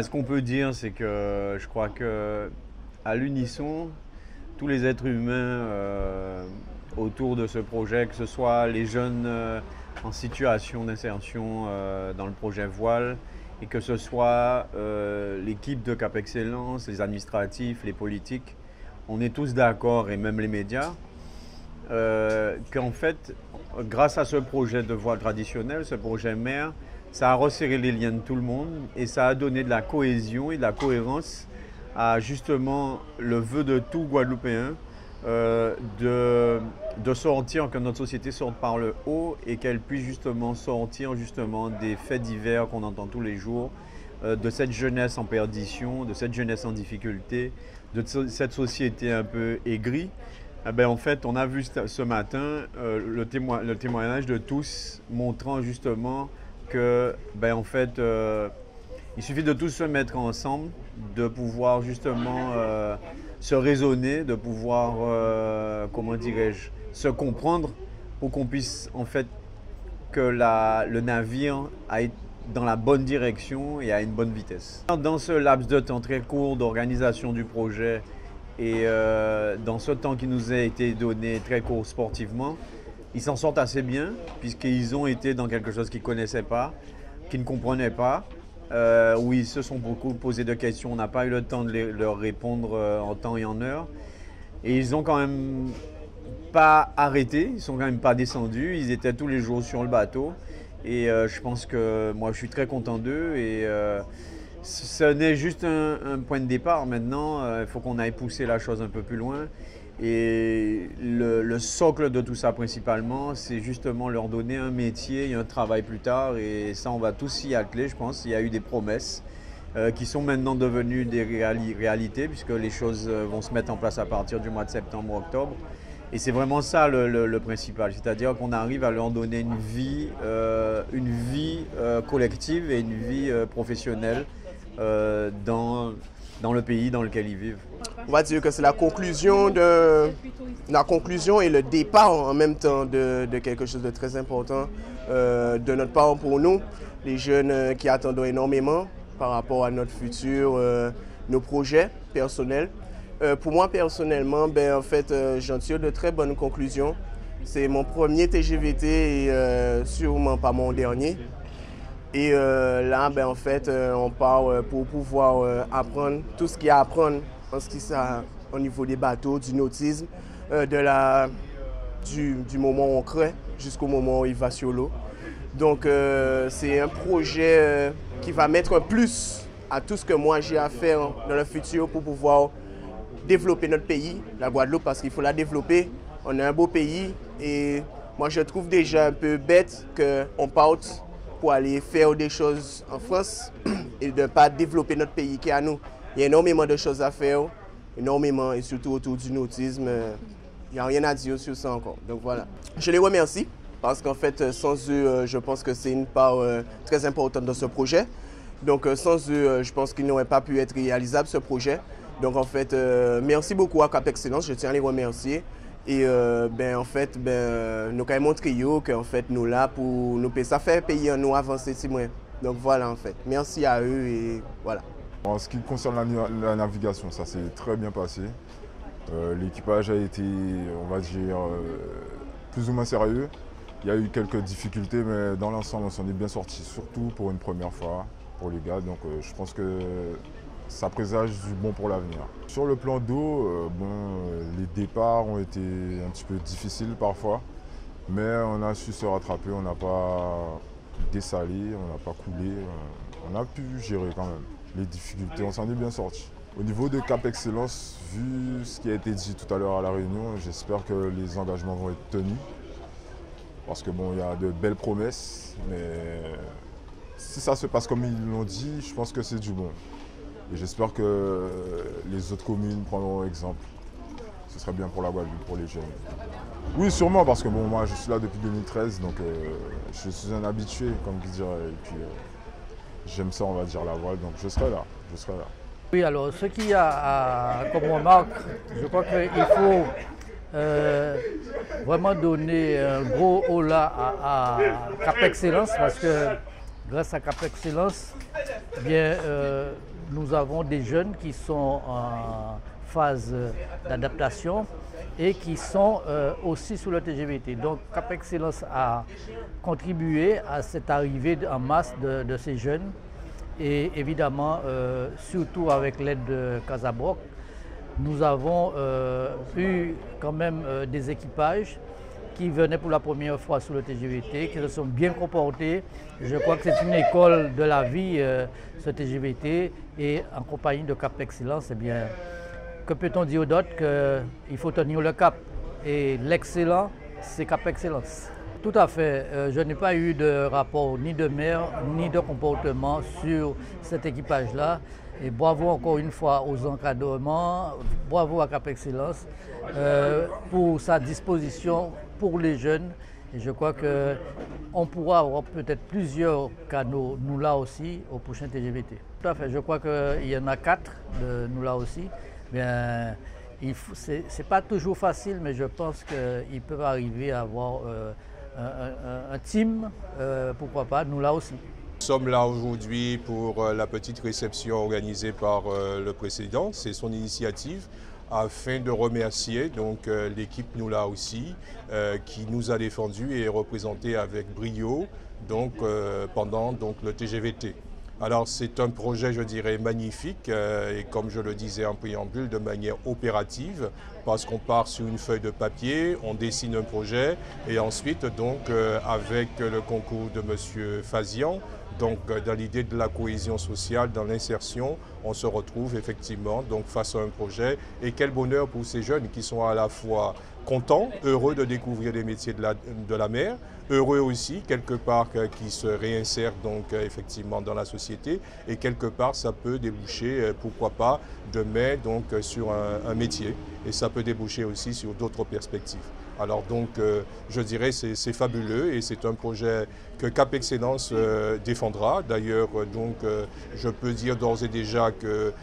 Ce qu'on peut dire, c'est que je crois que à l'unisson, tous les êtres humains autour de ce projet, que ce soit les jeunes en situation d'insertion dans le projet Voile, et que ce soit l'équipe de Cap Excellence, les administratifs, les politiques, on est tous d'accord, et même les médias, qu'en fait, grâce à ce projet de voile traditionnel, ce projet mère, ça a resserré les liens de tout le monde et ça a donné de la cohésion et de la cohérence à justement le vœu de tout Guadeloupéen de sortir, que notre société sorte par le haut et qu'elle puisse justement sortir justement des faits divers qu'on entend tous les jours, de cette jeunesse en perdition, de cette jeunesse en difficulté, de cette société un peu aigrie. Eh ben, en fait, on a vu ce matin le témoignage de tous montrant justement que, ben, en fait, il suffit de tous se mettre ensemble, de pouvoir justement se raisonner, de pouvoir, comment dirais-je, se comprendre pour qu'on puisse, en fait, que le navire aille dans la bonne direction et à une bonne vitesse. Dans ce laps de temps très court d'organisation du projet et dans ce temps qui nous a été donné très court sportivement, ils s'en sortent assez bien puisqu'ils ont été dans quelque chose qu'ils ne connaissaient pas, qu'ils ne comprenaient pas, où ils se sont beaucoup posé de questions. On n'a pas eu le temps de leur répondre en temps et en heure. Et ils ont quand même pas arrêté, ils sont quand même pas descendus. Ils étaient tous les jours sur le bateau. Et je pense que moi, je suis très content d'eux. Et ce n'est juste un point de départ. Maintenant, il faut qu'on aille pousser la chose un peu plus loin. Et le socle de tout ça principalement, c'est justement leur donner un métier et un travail plus tard. Et ça, on va tous s'y atteler, je pense. Il y a eu des promesses qui sont maintenant devenues des réalités, puisque les choses vont se mettre en place à partir du mois de septembre-octobre. Et c'est vraiment ça le principal, c'est-à-dire qu'on arrive à leur donner une vie collective et une vie professionnelle dans le pays dans lequel ils vivent. On va dire que c'est la conclusion et le départ en même temps de quelque chose de très important de notre part pour nous, les jeunes qui attendent énormément par rapport à notre futur, nos projets personnels. Pour moi personnellement, en fait, j'en tire de très bonnes conclusions. C'est mon premier TGVT et sûrement pas mon dernier. Et là, en fait, on part pour pouvoir apprendre tout ce qu'il y a à apprendre en ce qui ça, au niveau des bateaux, du nautisme, du moment où on crée jusqu'au moment où il va sur l'eau. Donc, c'est un projet qui va mettre un plus à tout ce que moi j'ai à faire dans le futur pour pouvoir développer notre pays, la Guadeloupe, parce qu'il faut la développer. On est un beau pays et moi je trouve déjà un peu bête qu'on parte pour aller faire des choses en France et de ne pas développer notre pays qui est à nous. Il y a énormément de choses à faire, énormément, et surtout autour du nautisme. Il n'y a rien à dire sur ça encore. Donc voilà. Je les remercie parce qu'en fait, sans eux, je pense que c'est une part très importante dans ce projet. Donc sans eux, je pense qu'il n'aurait pas pu être réalisable ce projet. Donc en fait, merci beaucoup à Cap Excellence, je tiens à les remercier. Et en fait, nous avons montré qu'en fait, nous là pour nous ça fait payer nous avancer si moins. Donc voilà en fait. Merci à eux et voilà. En ce qui concerne la navigation, ça s'est très bien passé. L'équipage a été, on va dire, plus ou moins sérieux. Il y a eu quelques difficultés, mais dans l'ensemble, on s'en est bien sorti, surtout pour une première fois pour les gars. Donc je pense que ça présage du bon pour l'avenir. Sur le plan d'eau, les départs ont été un petit peu difficiles parfois, mais on a su se rattraper, on n'a pas dessalé, on n'a pas coulé, on a pu gérer quand même les difficultés, on s'en est bien sorti. Au niveau de Cap Excellence, vu ce qui a été dit tout à l'heure à la réunion, j'espère que les engagements vont être tenus, parce que il y a de belles promesses, mais si ça se passe comme ils l'ont dit, je pense que c'est du bon. Et j'espère que les autres communes prendront exemple. Ce serait bien pour la Guadeloupe, pour les jeunes. Oui, sûrement, parce que moi je suis là depuis 2013, donc je suis un habitué, comme je dirais. Et puis j'aime ça, on va dire, la voile, donc je serai là. Oui, alors ce qu'il y a comme remarque, je crois qu'il faut vraiment donner un gros haut là à Cap Excellence, parce que grâce à Cap Excellence, bien, nous avons des jeunes qui sont en phase d'adaptation et qui sont aussi sous le TGVT. Donc Cap Excellence a contribué à cette arrivée en masse de ces jeunes et évidemment, surtout avec l'aide de Casabroc, nous avons eu quand même des équipages qui venaient pour la première fois sous le TGVT, qui se sont bien comportés. Je crois que c'est une école de la vie, ce TGVT, et en compagnie de Cap Excellence, eh bien, que peut-on dire d'autre qu'il faut tenir le cap. Et l'excellent, c'est Cap Excellence. Tout à fait. Je n'ai pas eu de rapport ni de maire, ni de comportement sur cet équipage-là. Et bravo encore une fois aux encadrements, bravo à Cap Excellence pour sa disposition pour les jeunes. Et je crois qu'on pourra avoir peut-être plusieurs canaux, nous là aussi, au prochain TGVT. Tout à fait, je crois qu'il y en a 4 de nous là aussi. Bien, c'est pas toujours facile, mais je pense qu'ils peuvent arriver à avoir un team, pourquoi pas, nous là aussi. Nous sommes là aujourd'hui pour la petite réception organisée par le président, c'est son initiative, afin de remercier donc l'équipe Nous là aussi qui nous a défendus et représenté avec brio donc, pendant donc, le TGVT. Alors c'est un projet, je dirais, magnifique et comme je le disais en préambule, de manière opérative parce qu'on part sur une feuille de papier, on dessine un projet et ensuite donc avec le concours de M. Fazian, donc dans l'idée de la cohésion sociale, dans l'insertion, on se retrouve effectivement donc face à un projet et quel bonheur pour ces jeunes qui sont à la fois contents, heureux de découvrir les métiers de la mer, heureux aussi quelque part qui se réinsèrent donc effectivement dans la société et quelque part ça peut déboucher pourquoi pas demain donc sur un métier et ça peut déboucher aussi sur d'autres perspectives. Alors donc je dirais c'est fabuleux et c'est un projet que Cap Excellence défendra. D'ailleurs donc je peux dire d'ores et déjà que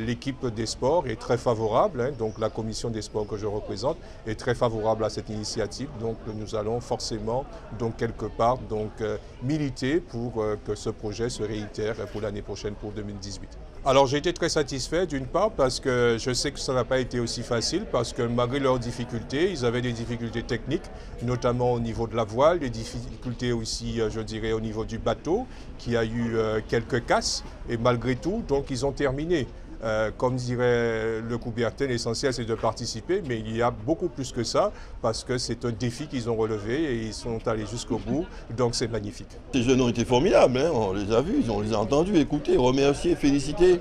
l'équipe des sports est très favorable, hein, donc la commission des sports que je représente est très favorable à cette initiative. Donc nous allons forcément donc quelque part donc militer pour que ce projet se réitère pour l'année prochaine pour 2018. Alors j'ai été très satisfait d'une part parce que je sais que ça n'a pas été aussi facile parce que malgré leurs difficultés, ils avaient des difficultés techniques, notamment au niveau de la voile, des difficultés aussi je dirais au niveau du bateau qui a eu quelques casses et malgré tout donc ils ont terminé. Comme dirait le Coubertin, l'essentiel c'est de participer, mais il y a beaucoup plus que ça parce que c'est un défi qu'ils ont relevé et ils sont allés jusqu'au bout, donc c'est magnifique. Ces jeunes ont été formidables, hein, on les a vus, on les a entendus, écoutés, remerciés, félicités,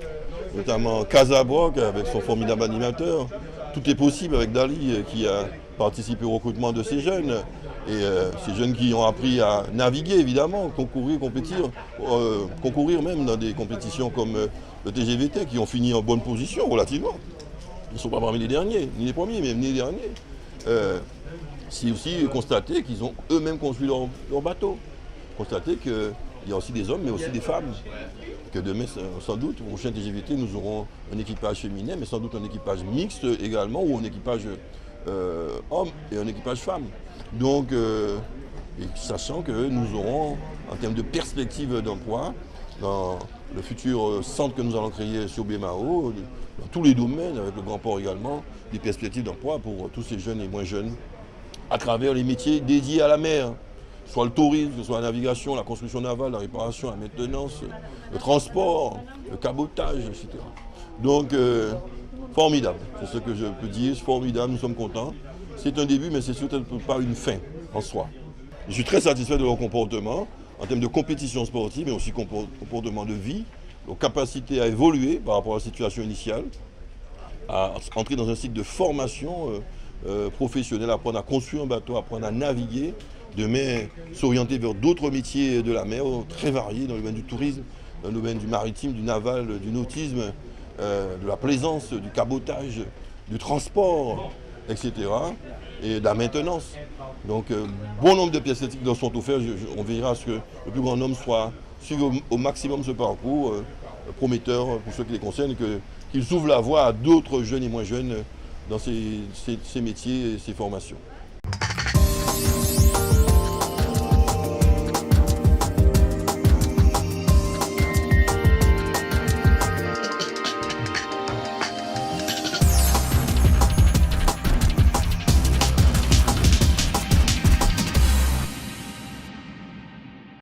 notamment Casabroc avec son formidable animateur. Tout est possible avec Dali qui a participé au recrutement de ces jeunes. Et ces jeunes qui ont appris à naviguer évidemment, concourir, compétir, concourir même dans des compétitions comme le TGVT qui ont fini en bonne position relativement. Ils ne sont pas parmi les derniers, ni les premiers, mais ni les derniers. C'est aussi constater qu'ils ont eux-mêmes construit leur bateau. Constater qu'il y a aussi des hommes mais aussi des femmes. Que demain, sans doute, au prochain TGVT, nous aurons un équipage féminin, mais sans doute un équipage mixte également, ou un équipage homme et un équipage femme. Donc, sachant que nous aurons, en termes de perspective d'emploi, dans le futur centre que nous allons créer sur Bémao, dans tous les domaines, avec le Grand Port également, des perspectives d'emploi pour tous ces jeunes et moins jeunes, à travers les métiers dédiés à la mer, soit le tourisme, soit la navigation, la construction navale, la réparation, la maintenance, le transport, le cabotage, etc. Donc, formidable, c'est ce que je peux dire, formidable, nous sommes contents. C'est un début, mais c'est surtout pas une fin en soi. Je suis très satisfait de leur comportement, en termes de compétition sportive, mais aussi comportement de vie, leur capacité à évoluer par rapport à la situation initiale, à entrer dans un cycle de formation professionnelle, apprendre à construire un bateau, apprendre à naviguer, demain s'orienter vers d'autres métiers de la mer, très variés dans le domaine du tourisme, dans le domaine du maritime, du naval, du nautisme, de la plaisance, du cabotage, du transport, etc. et de la maintenance. Donc, bon nombre de pièces éthiques sont offertes. On verra à ce que le plus grand nombre suive au maximum ce parcours prometteur pour ceux qui les concernent et qu'ils ouvrent la voie à d'autres jeunes et moins jeunes dans ces métiers et ces formations.